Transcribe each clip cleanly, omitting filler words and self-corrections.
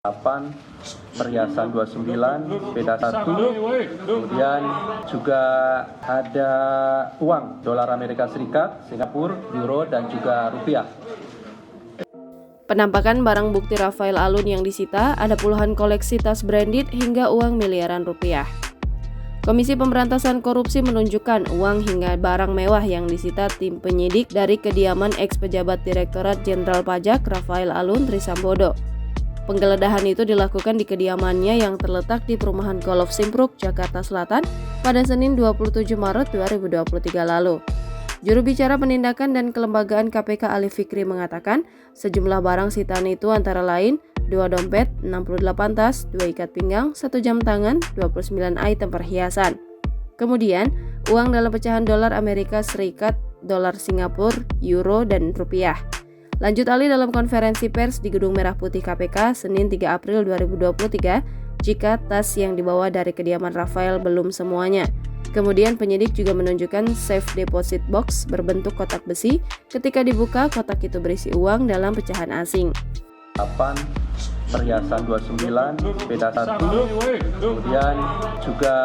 8, perhiasan 29, sepeda 1, kemudian juga ada uang dolar Amerika Serikat, Singapura, euro, dan juga rupiah. Penampakan barang bukti Rafael Alun yang disita ada puluhan koleksi tas branded hingga uang miliaran rupiah. Komisi Pemberantasan Korupsi menunjukkan uang hingga barang mewah yang disita tim penyidik dari kediaman ex-pejabat Direktorat Jenderal Pajak Rafael Alun Trisambodo. Penggeledahan itu dilakukan di kediamannya yang terletak di perumahan Golf Simpruk, Jakarta Selatan pada Senin 27 Maret 2023 lalu. Juru bicara Penindakan dan Kelembagaan KPK Ali Fikri mengatakan sejumlah barang sitaan itu antara lain 2 dompet, 68 tas, 2 ikat pinggang, 1 jam tangan, 29 item perhiasan. Kemudian, uang dalam pecahan dolar Amerika Serikat, dolar Singapura, euro, dan rupiah. Lanjut Ali dalam konferensi pers di Gedung Merah Putih KPK Senin 3 April 2023 jika tas yang dibawa dari kediaman Rafael belum semuanya. Kemudian penyidik juga menunjukkan safe deposit box berbentuk kotak besi. Ketika dibuka, kotak itu berisi uang dalam pecahan asing. 8, perhiasan 29, sepeda 1, kemudian juga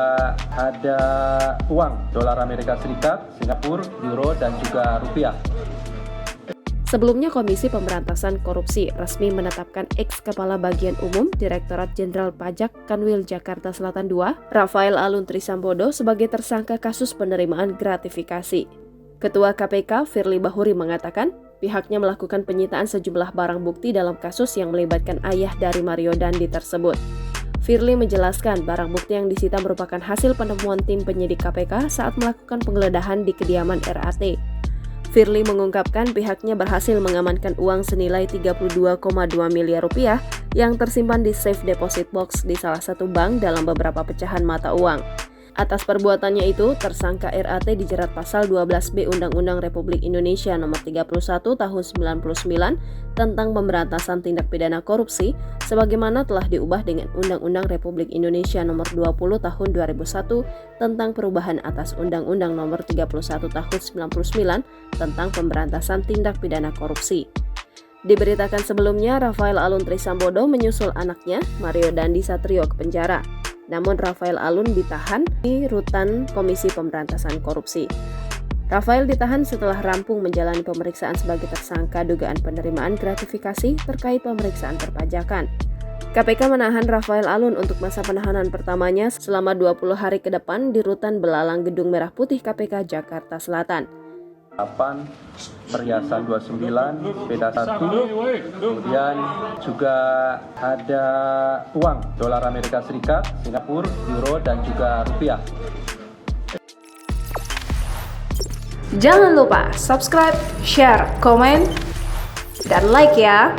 ada uang dolar Amerika Serikat, Singapura, euro, dan juga rupiah. Sebelumnya, Komisi Pemberantasan Korupsi resmi menetapkan ex-Kepala Bagian Umum Direktorat Jenderal Pajak Kanwil Jakarta Selatan II, Rafael Alun Trisambodo sebagai tersangka kasus penerimaan gratifikasi. Ketua KPK Firly Bahuri mengatakan, pihaknya melakukan penyitaan sejumlah barang bukti dalam kasus yang melibatkan ayah dari Mario Dandi tersebut. Firly menjelaskan barang bukti yang disita merupakan hasil penemuan tim penyidik KPK saat melakukan penggeledahan di kediaman RAT. Firly mengungkapkan pihaknya berhasil mengamankan uang senilai 32,2 miliar rupiah yang tersimpan di safe deposit box di salah satu bank dalam beberapa pecahan mata uang. Atas perbuatannya itu, tersangka RAT dijerat pasal 12B Undang-Undang Republik Indonesia Nomor 31 Tahun 99 tentang pemberantasan tindak pidana korupsi sebagaimana telah diubah dengan Undang-Undang Republik Indonesia Nomor 20 Tahun 2001 tentang perubahan atas Undang-Undang Nomor 31 Tahun 99 tentang pemberantasan tindak pidana korupsi. Diberitakan sebelumnya, Rafael Alun Trisambodo menyusul anaknya, Mario Dandi Satrio, ke penjara. Namun Rafael Alun ditahan di rutan Komisi Pemberantasan Korupsi. Rafael ditahan setelah rampung menjalani pemeriksaan sebagai tersangka dugaan penerimaan gratifikasi terkait pemeriksaan perpajakan. KPK menahan Rafael Alun untuk masa penahanan pertamanya selama 20 hari ke depan di rutan Belalang Gedung Merah Putih KPK Jakarta Selatan. 8, perhiasan 29, sepeda 1, kemudian juga ada uang dolar Amerika Serikat, Singapura, euro, dan juga rupiah. Jangan lupa subscribe, share, komen, dan like ya!